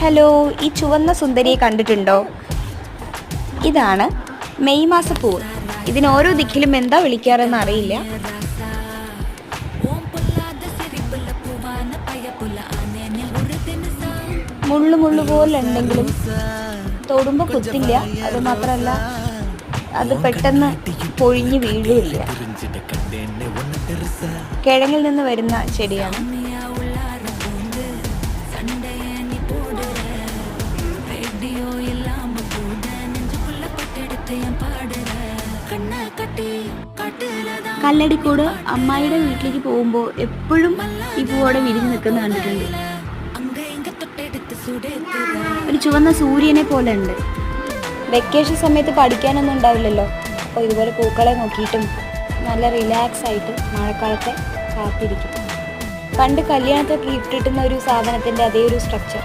Hello, ഈ ചുവന്ന സുന്ദരിയെ കണ്ടിട്ടുണ്ടോ? ഇതാണ് മെയ് മാസപ്പൂവ്. ഇതിന് ഓരോ ദിക്കിലും എന്താ വിളിക്കാറെന്ന് അറിയില്ല. മുള്ളു പോലെ ഉണ്ടെങ്കിലും തൊടുമ്പോൾ കുത്തില്ല. അത് മാത്രമല്ല, അത് പെട്ടെന്ന് പൊഴിഞ്ഞ് വീഴുമില്ല. കിഴങ്ങിൽ നിന്ന് വരുന്ന ചെടിയാണ്. കല്ലടിക്കോട് അമ്മായിയുടെ വീട്ടിലേക്ക് പോകുമ്പോൾ എപ്പോഴും ഈ പൂവോടെ വിരിഞ്ഞ് നിൽക്കുന്ന കണ്ടിട്ടുണ്ട്. ഒരു ചുവന്ന സൂര്യനെ പോലെ ഉണ്ട്. വെക്കേഷൻ സമയത്ത് പഠിക്കാനൊന്നും ഉണ്ടാവില്ലല്ലോ, അപ്പോൾ ഇതുപോലെ പൂക്കളെ നോക്കിയിട്ടും നല്ല റിലാക്സ് ആയിട്ട് മഴക്കാലത്തെ കാത്തിരിക്കും. പണ്ട് കല്യാണത്തൊക്കെ ഇട്ടിട്ടുന്ന ഒരു സാധനത്തിൻ്റെ അതേ ഒരു സ്ട്രക്ചർ.